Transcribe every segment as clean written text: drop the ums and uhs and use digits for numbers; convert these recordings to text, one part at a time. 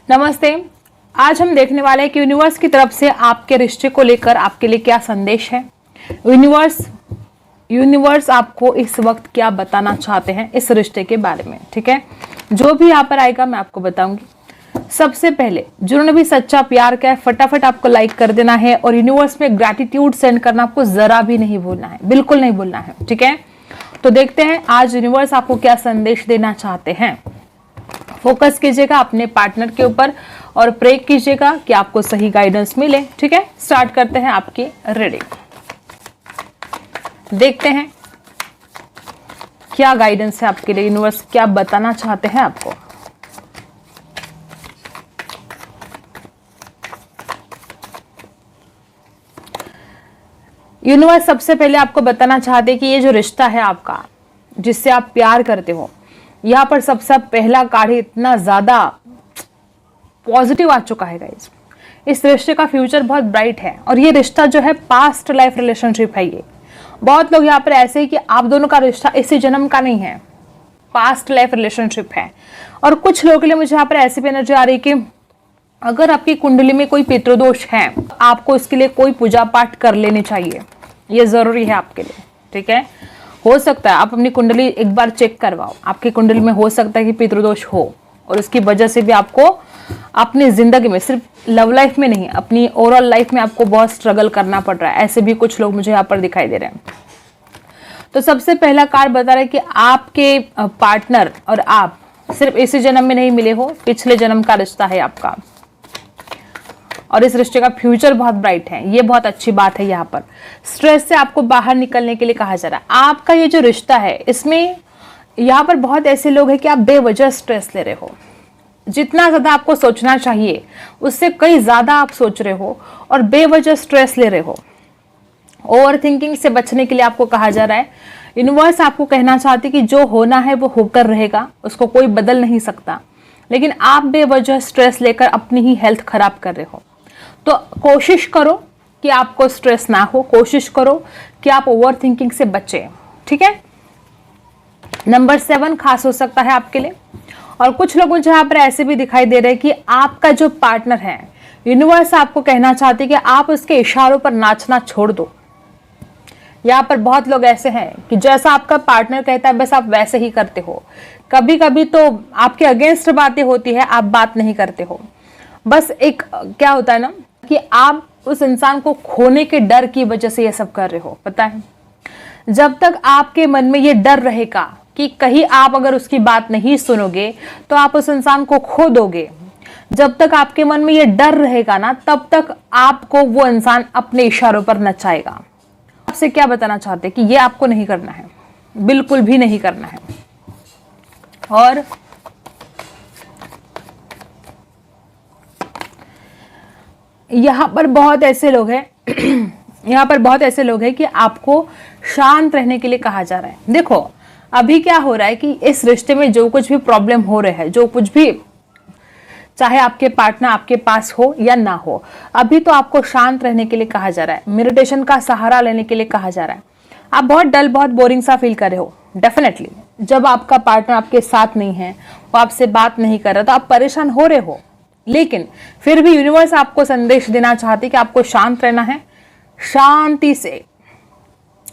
नमस्ते। आज हम देखने वाले हैं कि यूनिवर्स की तरफ से आपके रिश्ते को लेकर आपके लिए क्या संदेश है। यूनिवर्स आपको इस वक्त क्या बताना चाहते हैं इस रिश्ते के बारे में। ठीक है, जो भी यहाँ पर आएगा मैं आपको बताऊंगी। सबसे पहले जिन्होंने भी सच्चा प्यार किया है फटाफट आपको लाइक कर देना है और यूनिवर्स में ग्रैटिट्यूड सेंड करना आपको जरा भी नहीं भूलना है, बिल्कुल नहीं भूलना है। ठीक है, तो देखते हैं आज यूनिवर्स आपको क्या संदेश देना चाहते हैं। फोकस कीजिएगा अपने पार्टनर के ऊपर और प्रे कीजिएगा कि आपको सही गाइडेंस मिले। ठीक है, स्टार्ट करते हैं आपकी रीडिंग। देखते हैं क्या गाइडेंस है आपके लिए, यूनिवर्स क्या बताना चाहते हैं आपको। यूनिवर्स सबसे पहले आपको बताना चाहते हैं कि ये जो रिश्ता है आपका जिससे आप प्यार करते हो, यहाँ पर सबसे पहला कार्ड इतना ज्यादा पॉजिटिव आ चुका है गाइस। इस रिश्ते का फ्यूचर बहुत ब्राइट है और ये रिश्ता जो है पास्ट लाइफ रिलेशनशिप है। ये बहुत लोग यहाँ पर ऐसे ही कि आप दोनों का रिश्ता इसी जन्म का नहीं है, पास्ट लाइफ रिलेशनशिप है। और कुछ लोगों के लिए मुझे यहाँ पर ऐसी भी एनर्जी आ रही है कि अगर आपकी कुंडली में कोई पितृदोष है आपको इसके लिए कोई पूजा पाठ कर लेनी चाहिए, ये जरूरी है आपके लिए। ठीक है, हो सकता है आप अपनी कुंडली एक बार चेक करवाओ, आपकी कुंडली में हो सकता है कि पितृदोष हो और उसकी वजह से भी आपको अपनी जिंदगी में, सिर्फ लव लाइफ में नहीं, अपनी ओवरऑल लाइफ में आपको बहुत स्ट्रगल करना पड़ रहा है। ऐसे भी कुछ लोग मुझे यहाँ पर दिखाई दे रहे हैं। तो सबसे पहला कार्ड बता रहा है कि आपके पार्टनर और आप सिर्फ इसी जन्म में नहीं मिले हो, पिछले जन्म का रिश्ता है आपका और इस रिश्ते का फ्यूचर बहुत ब्राइट है। ये बहुत अच्छी बात है। यहाँ पर स्ट्रेस से आपको बाहर निकलने के लिए कहा जा रहा है। आपका ये जो रिश्ता है इसमें यहाँ पर बहुत ऐसे लोग हैं कि आप बेवजह स्ट्रेस ले रहे हो, जितना ज्यादा आपको सोचना चाहिए उससे कई ज्यादा आप सोच रहे हो और बेवजह स्ट्रेस ले रहे हो। ओवर थिंकिंग से बचने के लिए आपको कहा जा रहा है। यूनिवर्स आपको कहना चाहती कि जो होना है वो होकर रहेगा, उसको कोई बदल नहीं सकता, लेकिन आप बेवजह स्ट्रेस लेकर अपनी ही हेल्थ खराब कर रहे हो। तो कोशिश करो कि आपको स्ट्रेस ना हो, कोशिश करो कि आप ओवर थिंकिंग से बचें। ठीक है, नंबर 7 खास हो सकता है आपके लिए। और कुछ लोग मुझे यहाँ पर ऐसे भी दिखाई दे रहे हैं कि आपका जो पार्टनर है, यूनिवर्स आपको कहना चाहती है कि आप उसके इशारों पर नाचना छोड़ दो। यहाँ पर बहुत लोग ऐसे हैं कि जैसा आपका पार्टनर कहता है बस आप वैसे ही करते हो। कभी कभी तो आपके अगेंस्ट बातें होती है, आप बात नहीं करते हो। बस एक क्या होता है ना कि आप उस इंसान को खोने के डर की वजह से ये सब कर रहे हो। पता है, जब तक आपके मन में ये डर रहेगा कि कहीं आप अगर उसकी बात नहीं सुनोगे तो आप उस इंसान को खो दोगे, जब तक आपके मन में ये डर रहेगा ना तब तक आपको वो इंसान अपने इशारों पर नचाएगा। आपसे क्या बताना चाहते हैं कि ये आपको नहीं करना है, बिल्कुल भी नहीं करना है। और यहाँ पर बहुत ऐसे लोग हैं यहाँ पर बहुत ऐसे लोग हैं कि आपको शांत रहने के लिए कहा जा रहा है। देखो अभी क्या हो रहा है कि इस रिश्ते में जो कुछ भी प्रॉब्लम हो रहा है, जो कुछ भी, चाहे आपके पार्टनर आपके पास हो या ना हो, अभी तो आपको शांत रहने के लिए कहा जा रहा है, मेडिटेशन का सहारा लेने के लिए कहा जा रहा है। आप बहुत डल, बहुत बोरिंग सा फील कर रहे हो। डेफिनेटली जब आपका पार्टनर आपके साथ नहीं है, वो आपसे बात नहीं कर रहा, तो आप परेशान हो रहे हो। लेकिन फिर भी यूनिवर्स आपको संदेश देना चाहती कि आपको शांत रहना है, शांति से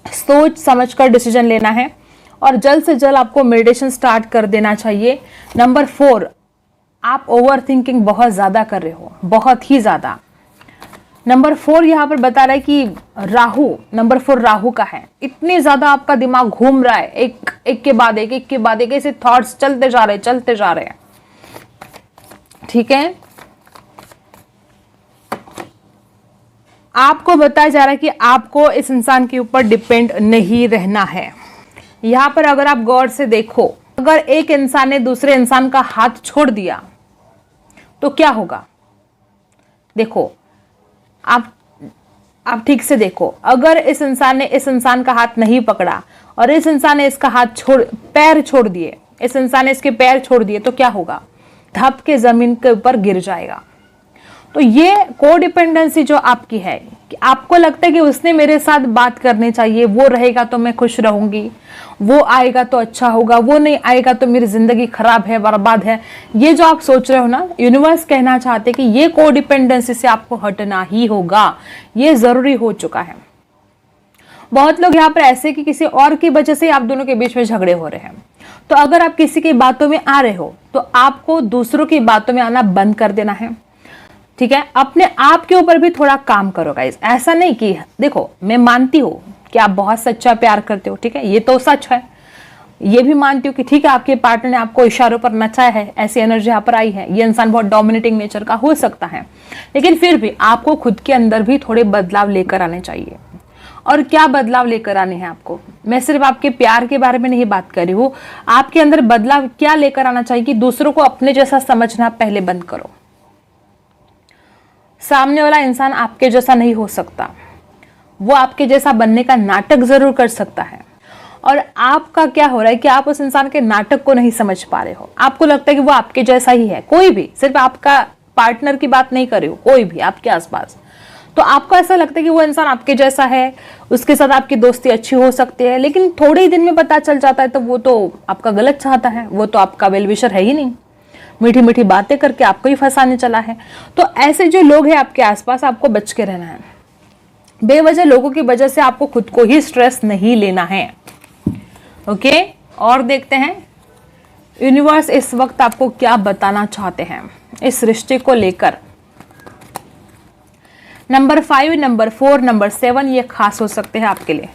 सोच समझकर डिसीजन लेना है और जल्द से जल्द आपको मेडिटेशन स्टार्ट कर देना चाहिए। नंबर 4, आप ओवर थिंकिंग बहुत ज्यादा कर रहे हो, बहुत ही ज्यादा। नंबर 4 यहाँ पर बता रहा है कि नंबर 4 राहु का है। इतनी ज्यादा आपका दिमाग घूम रहा है, एक के बाद एक ऐसे थॉट्स चलते जा रहे हैं। ठीक है, आपको बताया जा रहा है कि आपको इस इंसान के ऊपर डिपेंड नहीं रहना है। यहां पर अगर आप गौर से देखो, अगर एक इंसान ने दूसरे इंसान का हाथ छोड़ दिया तो क्या होगा। देखो आप ठीक से देखो, अगर इस इंसान ने इस इंसान का हाथ नहीं पकड़ा और इस इंसान ने इसका हाथ पैर छोड़ दिए, इस इंसान ने इसके पैर छोड़ दिए तो क्या होगा, धप के जमीन के ऊपर गिर जाएगा। तो ये कोडिपेंडेंसी जो आपकी है कि आपको लगता है कि उसने मेरे साथ बात करनी चाहिए, वो रहेगा तो मैं खुश रहूंगी, वो आएगा तो अच्छा होगा, वो नहीं आएगा तो मेरी जिंदगी खराब है, बर्बाद है, ये जो आप सोच रहे हो ना, यूनिवर्स कहना चाहते कि ये कोडिपेंडेंसी से आपको हटना ही होगा, ये जरूरी हो चुका है। बहुत लोग यहाँ पर ऐसे कि किसी और की वजह से आप दोनों के बीच में झगड़े हो रहे हैं। तो अगर आप किसी की बातों में आ रहे हो तो आपको दूसरों की बातों में आना बंद कर देना है, ठीक है। अपने आप के ऊपर भी थोड़ा काम करो गाइस। ऐसा नहीं कि देखो, मैं मानती हूँ कि आप बहुत सच्चा प्यार करते हो, ठीक है, ये तो सच है। ये भी मानती हूँ कि ठीक है, आपके पार्टनर ने आपको इशारों पर नचाया है, ऐसी एनर्जी यहाँ पर आई है, ये इंसान बहुत डोमिनेटिंग नेचर का हो सकता है, लेकिन फिर भी आपको खुद के अंदर भी थोड़े बदलाव लेकर आने चाहिए। और क्या बदलाव लेकर आने हैं आपको, मैं सिर्फ आपके प्यार के बारे में नहीं बात कर रही हूँ, आपके अंदर बदलाव क्या लेकर आना चाहिए कि दूसरों को अपने जैसा समझना पहले बंद करो। सामने वाला इंसान आपके जैसा नहीं हो सकता, वो आपके जैसा बनने का नाटक जरूर कर सकता है। और आपका क्या हो रहा है कि आप उस इंसान के नाटक को नहीं समझ पा रहे हो, आपको लगता है कि वो आपके जैसा ही है, कोई भी, सिर्फ आपका पार्टनर की बात नहीं कर रही हो, कोई भी आपके आसपास। तो आपको ऐसा लगता है कि वो इंसान आपके जैसा है, उसके साथ आपकी दोस्ती अच्छी हो सकती है, लेकिन थोड़े ही दिन में पता चल जाता है तो वो तो आपका गलत चाहता है, वो तो आपका वेल विशर है ही नहीं, मीठी मीठी बातें करके आपको ही फंसाने चला है। तो ऐसे जो लोग हैं आपके आसपास, आपको बच के रहना है। बेवजह लोगों की वजह से आपको खुद को ही स्ट्रेस नहीं लेना है, ओके। और देखते हैं यूनिवर्स इस वक्त आपको क्या बताना चाहते हैं इस रिश्ते को लेकर। नंबर 5, नंबर 4, नंबर 7 ये खास हो सकते हैं आपके लिए।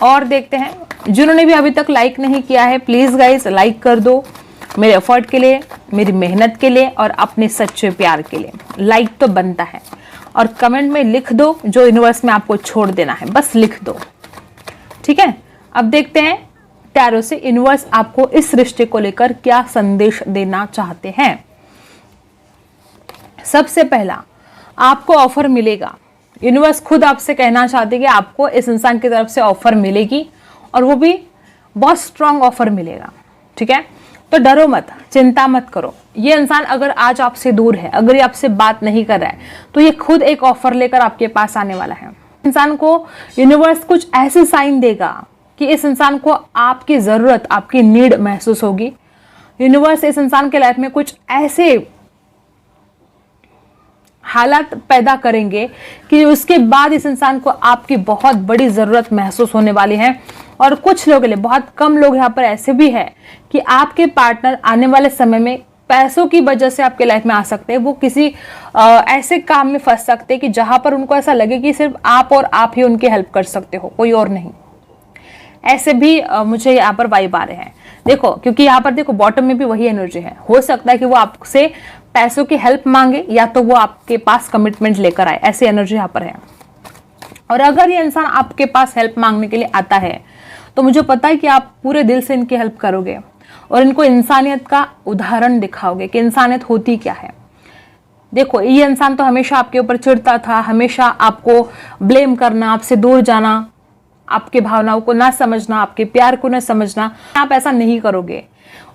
और देखते हैं जिन्होंने भी अभी तक लाइक नहीं किया है, प्लीज गाइस लाइक कर दो, मेरे एफर्ट के लिए, मेरी मेहनत के लिए और अपने सच्चे प्यार के लिए। लाइक तो बनता है, और कमेंट में लिख दो जो यूनिवर्स में आपको छोड़ देना है, बस लिख दो, ठीक है। अब देखते हैं टैरो से यूनिवर्स आपको इस रिश्ते को लेकर क्या संदेश देना चाहते हैं। सबसे पहला, आपको ऑफर मिलेगा। यूनिवर्स खुद आपसे कहना चाहते कि आपको इस इंसान की तरफ से ऑफर मिलेगी, और वो भी बहुत स्ट्रांग ऑफर मिलेगा, ठीक है। तो डरो मत, चिंता मत करो। ये इंसान अगर आज आपसे दूर है, अगर ये आपसे बात नहीं कर रहा है, तो ये खुद एक ऑफर लेकर आपके पास आने वाला है। इंसान को यूनिवर्स कुछ ऐसे साइन देगा कि इस इंसान को आपकी जरूरत, आपकी नीड महसूस होगी। यूनिवर्स इस इंसान के लाइफ में कुछ ऐसे हालात पैदा करेंगे कि उसके बाद इस इंसान को आपकी बहुत बड़ी जरूरत महसूस होने वाली है। और कुछ लोगों के लिए, बहुत कम लोग यहाँ पर ऐसे भी है कि आपके पार्टनर आने वाले समय में पैसों की वजह से आपके लाइफ में आ सकते हैं। वो किसी ऐसे काम में फंस सकते हैं कि जहां पर उनको ऐसा लगे कि सिर्फ आप और आप ही उनकी हेल्प कर सकते हो, कोई और नहीं। ऐसे भी मुझे यहाँ पर वाइब आ रहे हैं। देखो, क्योंकि यहाँ पर देखो बॉटम में भी वही एनर्जी है। हो सकता है कि वो आपसे पैसों की हेल्प मांगे, या तो वो आपके पास कमिटमेंट लेकर आए, ऐसी एनर्जी यहाँ पर है। और अगर ये इंसान आपके पास हेल्प मांगने के लिए आता है, तो मुझे पता है कि आप पूरे दिल से इनकी हेल्प करोगे और इनको इंसानियत का उदाहरण दिखाओगे कि इंसानियत होती क्या है। देखो, ये इंसान तो हमेशा आपके ऊपर चिढ़ता था, हमेशा आपको ब्लेम करना, आपसे दूर जाना, आपके भावनाओं को ना समझना, आपके प्यार को ना समझना। आप ऐसा नहीं करोगे,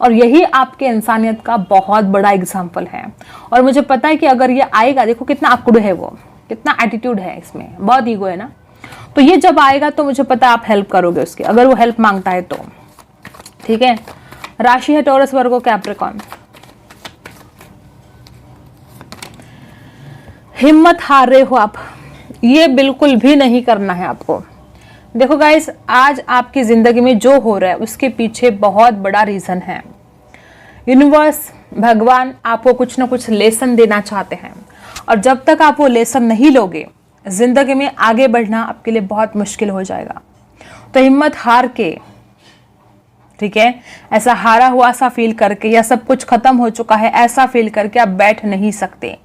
और यही आपके इंसानियत का बहुत बड़ा एग्जाम्पल है। और मुझे पता है कि अगर ये आएगा, देखो कितना आकुड़ है वो, कितना एटीट्यूड है इसमें, बहुत ईगो है ना। तो ये जब आएगा तो मुझे पता है आप हेल्प करोगे उसकी, अगर वो हेल्प मांगता है तो, ठीक है। राशि है टॉरस, वर्गो, कैप्रिकॉर्न। हिम्मत हार रहे हो आप, ये बिल्कुल भी नहीं करना है आपको। देखो गाइस, आज आपकी जिंदगी में जो हो रहा है उसके पीछे बहुत बड़ा रीजन है। यूनिवर्स, भगवान आपको कुछ ना कुछ लेसन देना चाहते हैं, और जब तक आप वो लेसन नहीं लोगे, जिंदगी में आगे बढ़ना आपके लिए बहुत मुश्किल हो जाएगा। तो हिम्मत हार के, ठीक है, ऐसा हारा हुआ सा फील करके, या सब कुछ खत्म हो चुका है ऐसा फील करके आप बैठ नहीं सकते।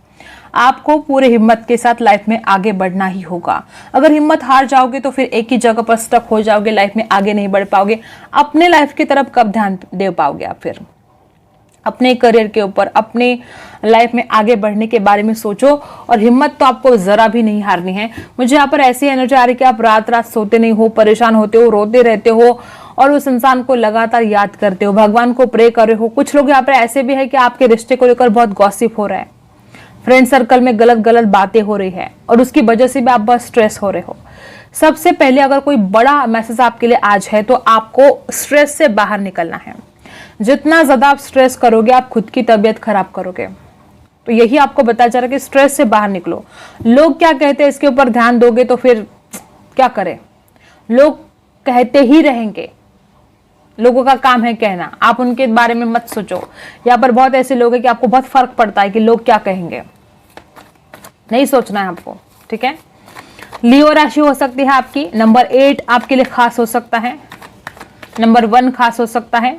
आपको पूरे हिम्मत के साथ लाइफ में आगे बढ़ना ही होगा। अगर हिम्मत हार जाओगे तो फिर एक ही जगह पर स्टक हो जाओगे, लाइफ में आगे नहीं बढ़ पाओगे। अपने लाइफ की तरफ कब ध्यान दे पाओगे आप? फिर अपने करियर के ऊपर, अपने लाइफ में आगे बढ़ने के बारे में सोचो। और हिम्मत तो आपको जरा भी नहीं हारनी है। मुझे यहाँ पर ऐसी एनर्जी आ रही है कि आप रात रात सोते नहीं हो, परेशान होते हो, रोते रहते हो और उस इंसान को लगातार याद करते हो, भगवान को प्रे कर रहे हो। कुछ लोग यहाँ पर ऐसे भी है कि आपके रिश्ते को लेकर बहुत गॉसिप हो रहा है, फ्रेंड सर्कल में गलत गलत बातें हो रही है और उसकी वजह से भी आप बहुत स्ट्रेस हो रहे हो। सबसे पहले अगर कोई बड़ा मैसेज आपके लिए आज है तो आपको स्ट्रेस से बाहर निकलना है। जितना ज्यादा आप स्ट्रेस करोगे आप खुद की तबीयत खराब करोगे। तो यही आपको बताया जा रहा है कि स्ट्रेस से बाहर निकलो। लोग क्या कहते हैं इसके ऊपर ध्यान दोगे तो फिर क्या करें, लोग कहते ही रहेंगे, लोगों का काम है कहना, आप उनके बारे में मत सोचो। यहाँ पर बहुत ऐसे लोग हैं कि आपको बहुत फर्क पड़ता है कि लोग क्या कहेंगे, नहीं सोचना है आपको, ठीक है। लियो राशि हो सकती है आपकी, नंबर 8 आपके लिए खास हो सकता है, नंबर 1 खास हो सकता है।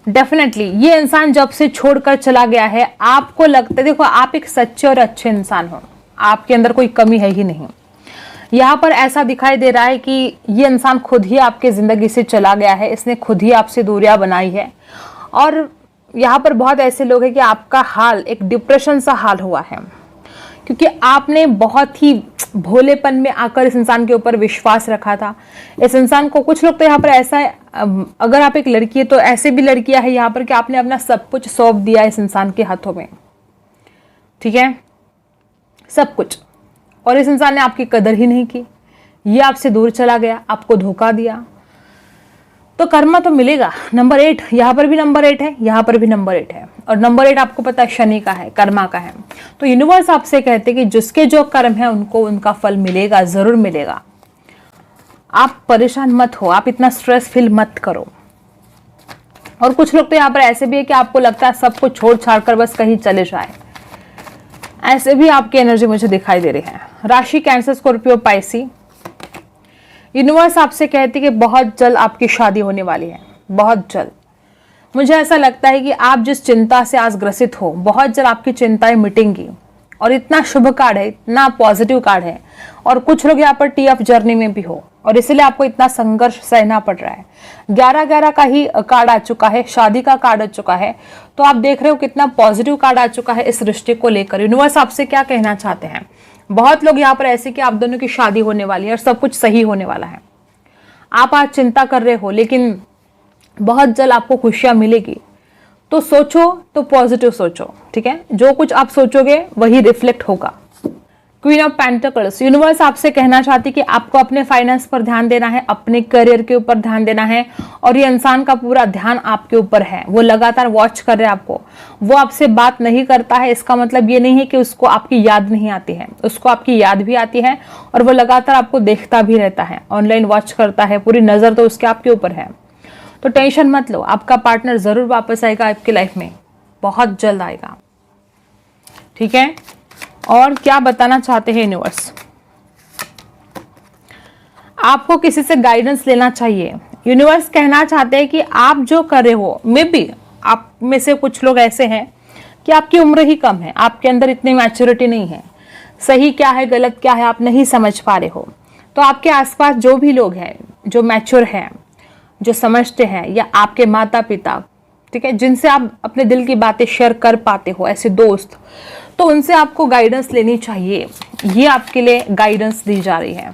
डेफिनेटली ये इंसान जब से छोड़कर चला गया है आपको लगता है, देखो आप एक सच्चे और अच्छे इंसान हो, आपके अंदर कोई कमी है ही नहीं। यहाँ पर ऐसा दिखाई दे रहा है कि ये इंसान खुद ही आपके जिंदगी से चला गया है, इसने खुद ही आपसे दूरियां बनाई है। और यहाँ पर बहुत ऐसे लोग हैं कि आपका हाल एक डिप्रेशन सा हाल हुआ है, क्योंकि आपने बहुत ही भोलेपन में आकर इस इंसान के ऊपर विश्वास रखा था। इस इंसान को, कुछ लोग तो यहाँ पर ऐसा है, अगर आप एक लड़की है तो ऐसे भी लड़कियां हैं यहाँ पर कि आपने अपना सब कुछ सौंप दिया इस इंसान के हाथों में, ठीक है, सब कुछ, और इस इंसान ने आपकी कदर ही नहीं की। ये आपसे दूर चला गया, आपको धोखा दिया, तो कर्मा तो मिलेगा। नंबर 8 यहाँ पर भी नंबर 8 है, यहाँ पर भी नंबर 8 है, और नंबर 8 आपको पता है शनि का है, कर्मा का है। तो यूनिवर्स आपसे कहते हैं कि जिसके जो कर्म है उनको उनका फल मिलेगा, जरूर मिलेगा। आप परेशान मत हो, आप इतना स्ट्रेस फील मत करो। और कुछ लोग तो यहाँ पर ऐसे भी है कि आपको लगता है सब कुछ छोड़ छाड़ कर बस कहीं चले जाए, ऐसे भी आपकी एनर्जी मुझे दिखाई दे रही है। राशि कैंसर, स्कॉर्पियो, पाइसी। यूनिवर्स आपसे कहती है कि बहुत जल्द आपकी शादी होने वाली है, बहुत जल्द। मुझे ऐसा लगता है कि आप जिस चिंता से आज ग्रसित हो, बहुत जल्द आपकी चिंताएं मिटेंगी। और इतना शुभ कार्ड है, इतना पॉजिटिव कार्ड है, और कुछ लोग यहाँ पर TF जर्नी में भी हो और इसलिए आपको इतना संघर्ष सहना पड़ रहा है। 11-11 का ही कार्ड आ चुका है, शादी का कार्ड आ चुका है, तो आप देख रहे हो कितना पॉजिटिव कार्ड आ चुका है इस रिश्ते को लेकर। यूनिवर्स आपसे क्या कहना चाहते हैं, बहुत लोग यहाँ पर ऐसे कि आप दोनों की शादी होने वाली है और सब कुछ सही होने वाला है। आप आज चिंता कर रहे हो लेकिन बहुत जल्द आपको खुशियां मिलेगी। तो सोचो तो पॉजिटिव सोचो, ठीक है, जो कुछ आप सोचोगे वही रिफ्लेक्ट होगा। क्वीन ऑफ पेंटिकल्स, यूनिवर्स आपसे कहना चाहती कि आपको अपने फाइनेंस पर ध्यान देना है, अपने करियर के ऊपर ध्यान देना है, और ये इंसान का पूरा ध्यान आपके ऊपर है। वो लगातार वॉच कर रहे हैं आपको, वो आपसे बात नहीं करता है, इसका मतलब ये नहीं है कि उसको आपकी याद नहीं आती है, उसको आपकी याद भी आती है, और वो लगातार आपको देखता भी रहता है, ऑनलाइन वॉच करता है, पूरी नजर तो उसके आपके ऊपर है। तो टेंशन मत लो, आपका पार्टनर जरूर वापस आएगा आपकी लाइफ में, बहुत जल्द आएगा, ठीक है। और क्या बताना चाहते हैं यूनिवर्स, आपको किसी से गाइडेंस लेना चाहिए। यूनिवर्स कहना चाहते हैं कि आप जो कर रहे हो, मे बी आप में से कुछ लोग ऐसे हैं कि आपकी उम्र ही कम है, आपके अंदर इतनी मैच्योरिटी नहीं है, सही क्या है गलत क्या है आप नहीं समझ पा रहे हो। तो आपके आसपास जो भी लोग हैं जो मैच्योर हैं, जो समझते हैं, या आपके माता पिता, ठीक है, जिनसे आप अपने दिल की बातें शेयर कर पाते हो, ऐसे दोस्त, तो उनसे आपको गाइडेंस लेनी चाहिए। ये आपके लिए गाइडेंस दी जा रही है।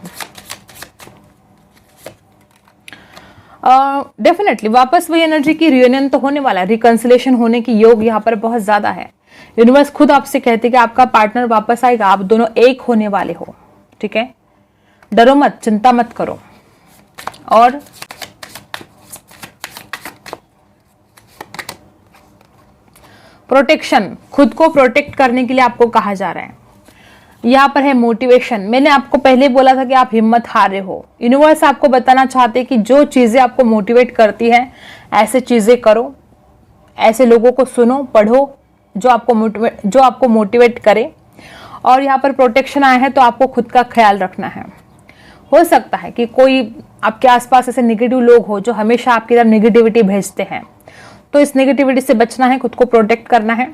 डेफिनेटली वापस वही एनर्जी की रियूनियन तो होने वाला है, रिकंसिलेशन होने की योग यहाँ पर बहुत ज्यादा है। यूनिवर्स खुद आपसे कहते हैं कि आपका पार्टनर वापस आएगा, आप दोनों एक होने वाले हो, ठीक है, डरो मत, चिंता मत करो। और प्रोटेक्शन, खुद को प्रोटेक्ट करने के लिए आपको कहा जा रहा है। यहाँ पर है मोटिवेशन। मैंने आपको पहले बोला था कि आप हिम्मत हार रहे हो। यूनिवर्स आपको बताना चाहते हैं कि जो चीजें आपको मोटिवेट करती है ऐसे चीजें करो, ऐसे लोगों को सुनो, पढ़ो जो आपको मोटिवेट करे। और यहाँ पर प्रोटेक्शन आया है तो आपको खुद का ख्याल रखना है। हो सकता है कि कोई आपके आसपास ऐसे नेगेटिव लोग हो जो हमेशा आपकी तरफ नेगेटिविटी भेजते हैं, तो इस नेगेटिविटी से बचना है, खुद को प्रोटेक्ट करना है।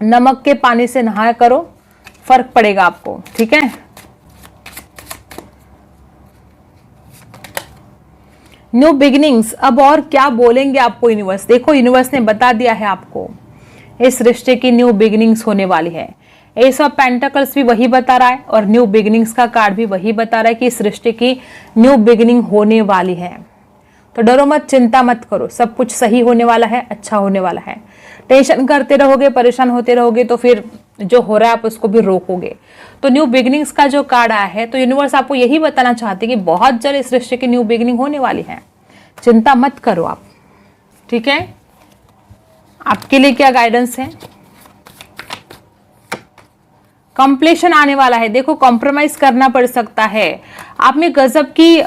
नमक के पानी से नहाया करो, फर्क पड़ेगा आपको, ठीक है। न्यू बिगिनिंग्स, अब और क्या बोलेंगे आपको यूनिवर्स। देखो यूनिवर्स ने बता दिया है आपको इस रिश्ते की न्यू बिगिनिंग्स होने वाली है। एस ऑफ पेंटिकल्स भी वही बता रहा है और न्यू बिगिनिंग्स का कार्ड भी वही बता रहा है कि इस रिश्ते की न्यू बिगिनिंग होने वाली है। तो डरो मत, चिंता मत करो, सब कुछ सही होने वाला है, अच्छा होने वाला है। टेंशन करते रहोगे, परेशान होते रहोगे तो फिर जो हो रहा है आप उसको भी रोकोगे। तो न्यू बिगिनिंग्स का जो कार्ड आया है, तो यूनिवर्स आपको यही बताना चाहते हैं कि बहुत जल्द इस रिश्ते की न्यू बिगिनिंग होने वाली है, चिंता मत करो आप, ठीक है। आपके लिए क्या गाइडेंस है? कंप्लीशन आने वाला है। देखो कॉम्प्रोमाइज करना पड़ सकता है, आप में गजब की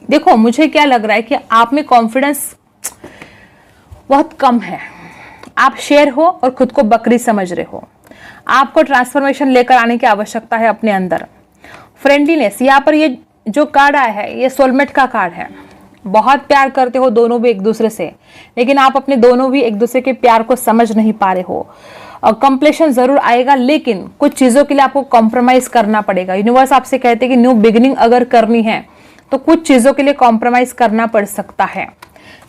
देखो मुझे क्या लग रहा है कि आप में कॉन्फिडेंस बहुत कम है, आप शेर हो और खुद को बकरी समझ रहे हो। आपको ट्रांसफॉर्मेशन लेकर आने की आवश्यकता है अपने अंदर। फ्रेंडलीनेस, यहाँ पर ये जो कार्ड आया है ये सोलमेट का कार्ड है। बहुत प्यार करते हो दोनों भी एक दूसरे से, लेकिन आप अपने दोनों भी एक दूसरे के प्यार को समझ नहीं पा रहे हो। कंप्लीशन जरूर आएगा, लेकिन कुछ चीजों के लिए आपको कॉम्प्रोमाइज करना पड़ेगा। यूनिवर्स आपसे कहते हैं कि न्यू बिगिनिंग अगर करनी है तो कुछ चीजों के लिए कॉम्प्रोमाइज करना पड़ सकता है।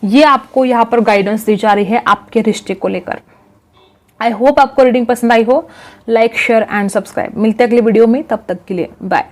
ये आपको यहाँ पर गाइडेंस दी जा रही है आपके रिश्ते को लेकर। आई होप आपको रीडिंग पसंद आई हो। Like, share and subscribe. मिलते हैं अगले वीडियो में, तब तक के लिए बाय।